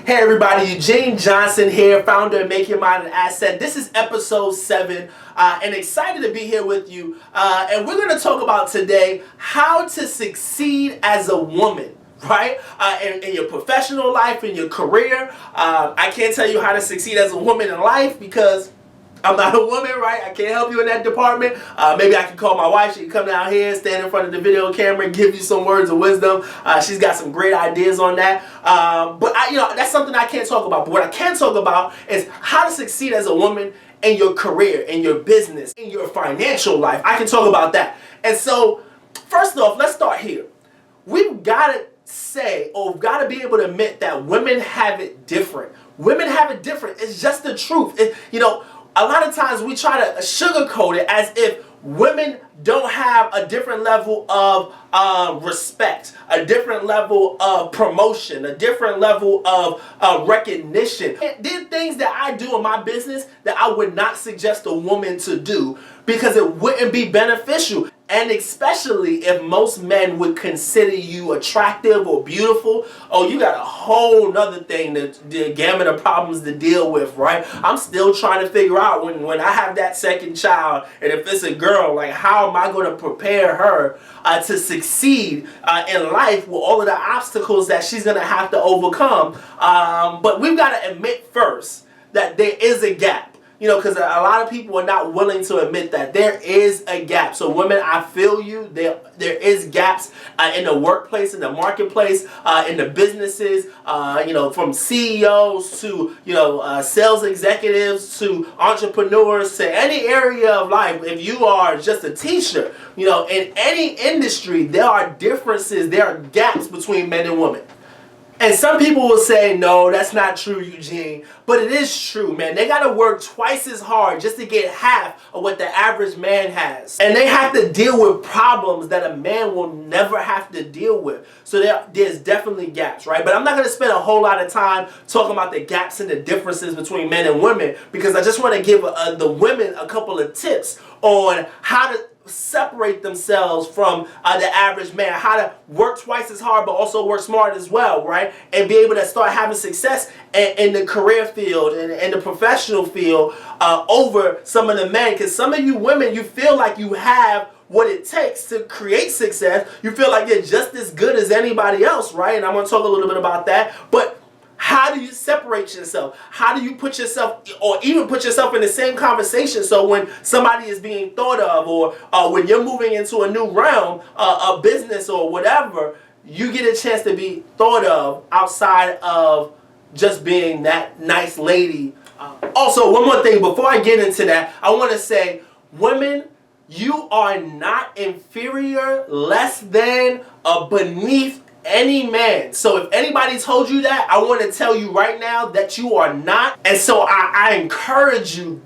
Hey everybody, Eugene Johnson here, founder of Make Your Mind an Asset. This is episode 7 and excited to be here with you. And we're going to talk about today how to succeed as a woman. Right? In your professional life, in your career. I can't tell you how to succeed as a woman in life because I'm not a woman, right? I can't help you in that department. Maybe I can call my wife. She can come down here, stand in front of the video camera, and give you some words of wisdom. She's got some great ideas on that. But that's something I can't talk about. But what I can talk about is how to succeed as a woman in your career, in your business, in your financial life. I can talk about that. And so, first off, let's start here. We've got to say, or we've got to be able to admit that women have it different. Women have it different. It's just the truth. A lot of times we try to sugarcoat it as if women don't have a different level of respect, a different level of promotion, a different level of recognition. There are things that I do in my business that I would not suggest a woman to do because it wouldn't be beneficial. And especially if most men would consider you attractive or beautiful, oh, you got a whole nother thing, the gamut of problems to deal with, right? I'm still trying to figure out when I have that second child, and if it's a girl, like how am I going to prepare her to succeed in life with all of the obstacles that she's going to have to overcome. But we've got to admit first that there is a gap. Because a lot of people are not willing to admit that there is a gap. So women, I feel you. There is gaps in the workplace, in the marketplace, in the businesses, from CEOs to, sales executives to entrepreneurs to any area of life. If you are just a teacher, in any industry, there are differences, there are gaps between men and women. And some people will say, no, that's not true, Eugene. But it is true, man. They got to work twice as hard just to get half of what the average man has. And they have to deal with problems that a man will never have to deal with. So there's definitely gaps, right? But I'm not going to spend a whole lot of time talking about the gaps and the differences between men and women because I just want to give the women a couple of tips on how to separate themselves from the average man, how to work twice as hard but also work smart as well, right? And be able to start having success in the career field and the professional field over some of the men. Because some of you women, you feel like you have what it takes to create success. You feel like you're just as good as anybody else, right? And I'm going to talk a little bit about that. But how do you separate yourself? How do you put yourself, or even put yourself in the same conversation so when somebody is being thought of, or when you're moving into a new realm, a business or whatever, you get a chance to be thought of outside of just being that nice lady. Also, one more thing before I get into that, I want to say, women, you are not inferior, less than, beneath any man. So if anybody told you that, I want to tell you right now that you are not. And so I encourage you,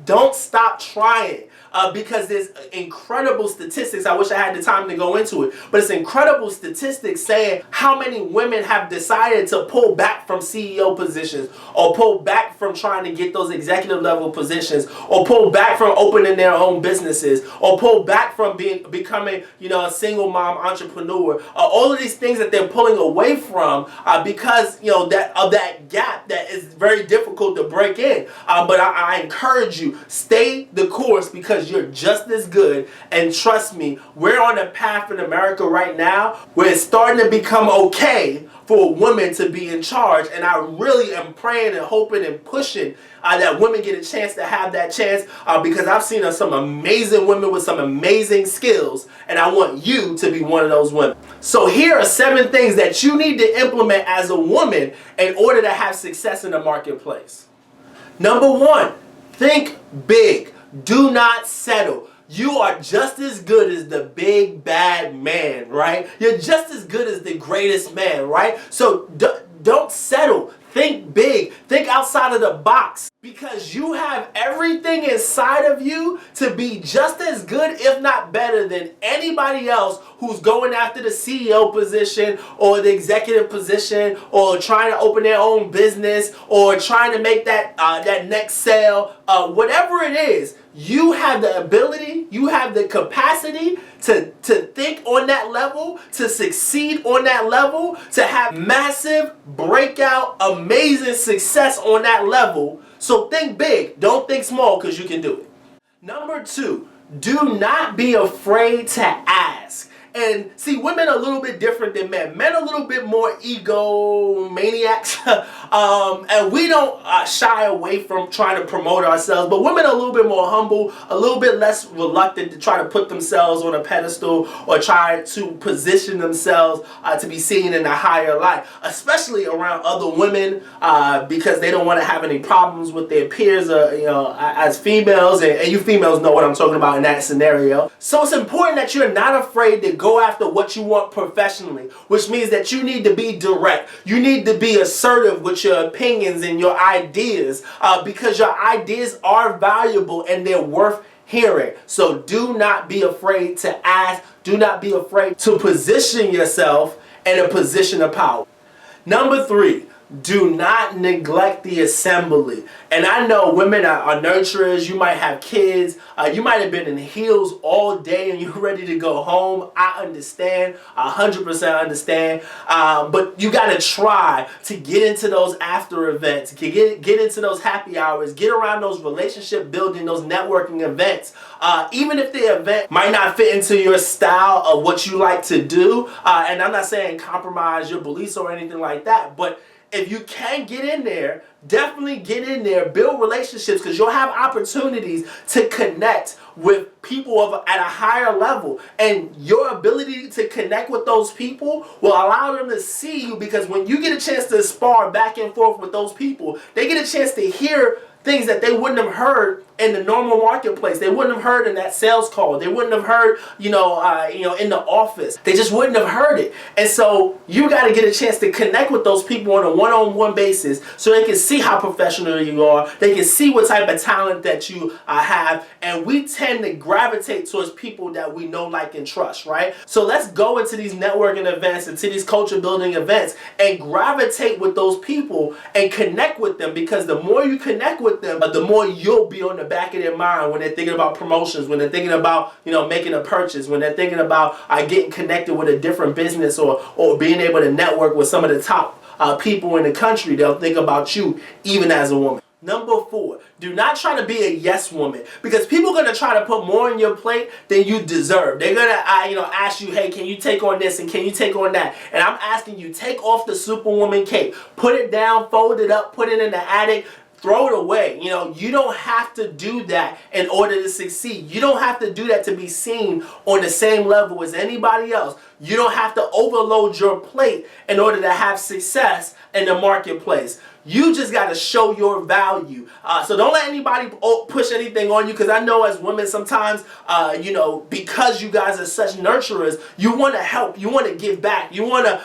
don't stop trying. Because there's incredible statistics. I wish I had the time to go into it, but it's incredible statistics saying how many women have decided to pull back from CEO positions, or pull back from trying to get those executive level positions, or pull back from opening their own businesses, or pull back from becoming a single mom entrepreneur. All of these things that they're pulling away from because that gap that is very difficult to break in. But I encourage you, stay the course because you're just as good. And trust me, we're on a path in America right now where it's starting to become okay for a woman to be in charge. And I really am praying and hoping and pushing that women get a chance to have that chance because I've seen some amazing women with some amazing skills, and I want you to be one of those women. So here are 7 things that you need to implement as a woman in order to have success in the marketplace. Number 1, think big. Do not settle. You are just as good as the big bad man, right? You're just as good as the greatest man, right? So don't settle. Think big. Think outside of the box. Because you have everything inside of you to be just as good, if not better, than anybody else who's going after the CEO position or the executive position or trying to open their own business or trying to make that next sale. Whatever it is, you have the ability, you have the capacity to think on that level, to succeed on that level, to have massive, breakout, amazing success on that level. So think big, don't think small, because you can do it. Number 2, do not be afraid to ask. And see, women are a little bit different than men. Men are a little bit more egomaniacs. And we don't shy away from trying to promote ourselves. But women are a little bit more humble, a little bit less reluctant to try to put themselves on a pedestal or try to position themselves to be seen in a higher light, especially around other women, because they don't want to have any problems with their peers, as females. And you females know what I'm talking about in that scenario. So it's important that you're not afraid to go after what you want professionally, which means that you need to be direct. You need to be assertive with your opinions and your ideas, because your ideas are valuable and they're worth hearing. So do not be afraid to ask. Do not be afraid to position yourself in a position of power. Number 3, do not neglect the assembly. And I know women are nurturers. You might have kids. You might have been in heels all day and you're ready to go home. I understand. 100% understand. But you got to try to get into those after events. Get into those happy hours. Get around those relationship building, those networking events. Even if the event might not fit into your style of what you like to do. And I'm not saying compromise your beliefs or anything like that. But if you can get in there, definitely get in there, build relationships, because you'll have opportunities to connect with people at a higher level. And your ability to connect with those people will allow them to see you, because when you get a chance to spar back and forth with those people, they get a chance to hear things that they wouldn't have heard in the normal marketplace. They wouldn't have heard in that sales call. They wouldn't have heard, in the office. They just wouldn't have heard it. And so you got to get a chance to connect with those people on a one-on-one basis so they can see how professional you are. They can see what type of talent that you have. And we tend to gravitate towards people that we know, like, and trust, right? So let's go into these networking events, into these culture building events, and gravitate with those people and connect with them, because the more you connect with them, the more you'll be on the back of their mind when they're thinking about promotions, when they're thinking about, making a purchase, when they're thinking about getting connected with a different business, or being able to network with some of the top people in the country. They'll think about you even as a woman. Number 4, do not try to be a yes woman, because people are going to try to put more on your plate than you deserve. They're going to ask you, hey, can you take on this and can you take on that? And I'm asking you, take off the superwoman cape, put it down, fold it up, put it in the attic, throw it away. You don't have to do that in order to succeed. You don't have to do that to be seen on the same level as anybody else. You don't have to overload your plate in order to have success in the marketplace. You just got to show your value. So don't let anybody push anything on you, because I know as women sometimes, because you guys are such nurturers, you want to help, you want to give back, you want to,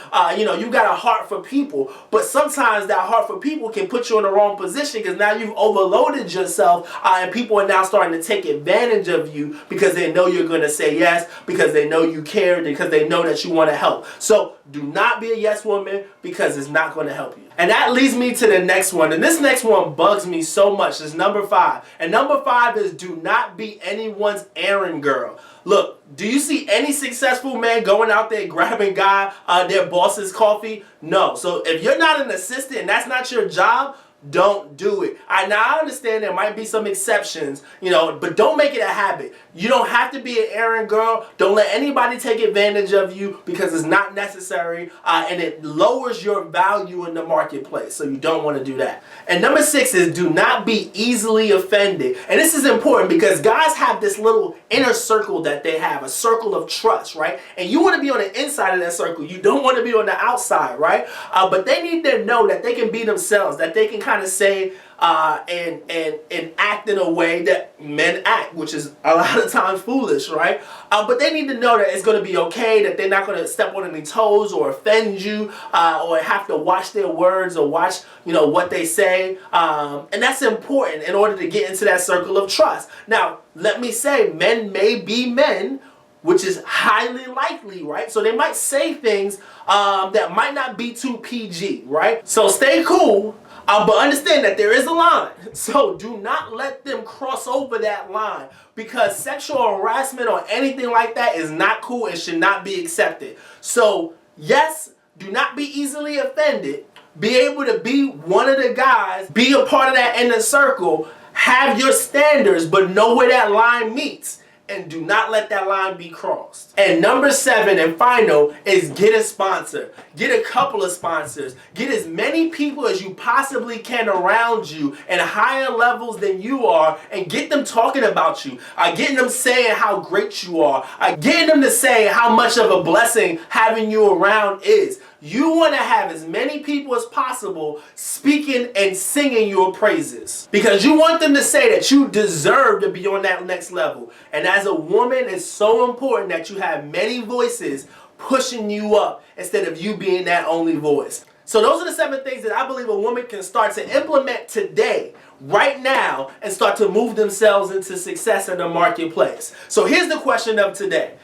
you got a heart for people. But sometimes that heart for people can put you in the wrong position, because now you've overloaded yourself, and people are now starting to take advantage of you because they know you're going to say yes, because they know you care, because they know that you want to help. So do not be a yes woman, because it's not going to help you. And that leads me to the next one. And this next one bugs me so much. It's number 5. And number 5 is, do not be anyone's errand girl. Look, do you see any successful man going out there grabbing their boss's coffee? No. So if you're not an assistant and that's not your job, don't do it. Now, I understand there might be some exceptions, but don't make it a habit. You don't have to be an errand girl. Don't let anybody take advantage of you, because it's not necessary, and it lowers your value in the marketplace. So you don't want to do that. And number 6 is, do not be easily offended. And this is important, because guys have this little inner circle that they have, a circle of trust, right? And you want to be on the inside of that circle. You don't want to be on the outside, right? But they need to know that they can be themselves, that they can kind of say and act in a way that men act, which is a lot of times foolish, right? But they need to know that it's going to be okay, that they're not going to step on any toes or offend you, or have to watch their words or watch, what they say. And that's important in order to get into that circle of trust. Now, let me say, men may be men, which is highly likely, right? So they might say things that might not be too PG, right? So stay cool. But understand that there is a line. So do not let them cross over that line, because sexual harassment or anything like that is not cool and should not be accepted. So yes, do not be easily offended. Be able to be one of the guys, be a part of that inner circle, have your standards, but know where that line meets. And do not let that line be crossed. And number 7 and final is get a sponsor. Get a couple of sponsors. Get as many people as you possibly can around you and higher levels than you are, and get them talking about you. Getting them saying how great you are. Getting them to say how much of a blessing having you around is. You want to have as many people as possible speaking and singing your praises, because you want them to say that you deserve to be on that next level. And as a woman, it's so important that you have many voices pushing you up instead of you being that only voice. So those are the 7 things that I believe a woman can start to implement today, right now, and start to move themselves into success in the marketplace. So here's the question of today.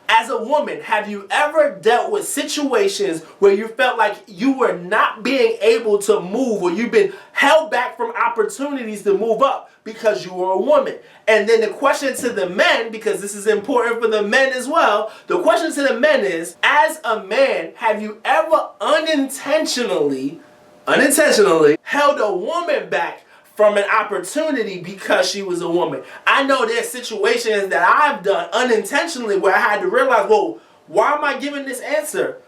As a woman, have you ever dealt with situations where you felt like you were not being able to move, or you've been held back from opportunities to move up because you were a woman? And then the question to the men, because this is important for the men as well, the question to the men is, as a man, have you ever unintentionally held a woman back from an opportunity because she was a woman? I know there's situations that I've done unintentionally where I had to realize, well, why am I giving this answer?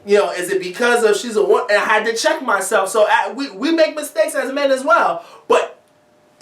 You know, is it because of she's a woman? And I had to check myself. So we make mistakes as men as well. But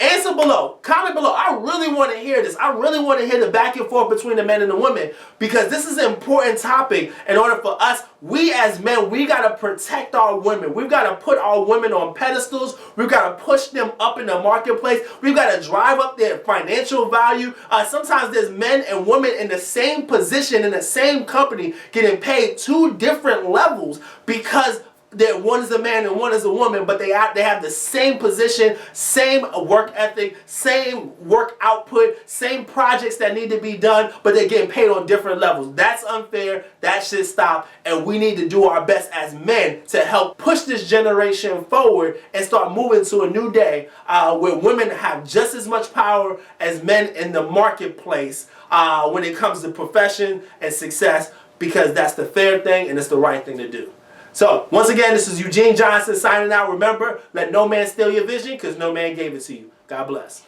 answer below, comment below. I really want to hear this. I really want to hear the back and forth between the men and the women, because this is an important topic. In order for us, we as men, we got to protect our women. We've got to put our women on pedestals. We've got to push them up in the marketplace. We've got to drive up their financial value. Sometimes there's men and women in the same position, in the same company, getting paid 2 different levels because one is a man and one is a woman, but they have the same position, same work ethic, same work output, same projects that need to be done, but they're getting paid on different levels. That's unfair. That should stop. And we need to do our best as men to help push this generation forward and start moving to a new day where women have just as much power as men in the marketplace when it comes to profession and success, because that's the fair thing and it's the right thing to do. So, once again, this is Eugene Johnson signing out. Remember, let no man steal your vision, because no man gave it to you. God bless.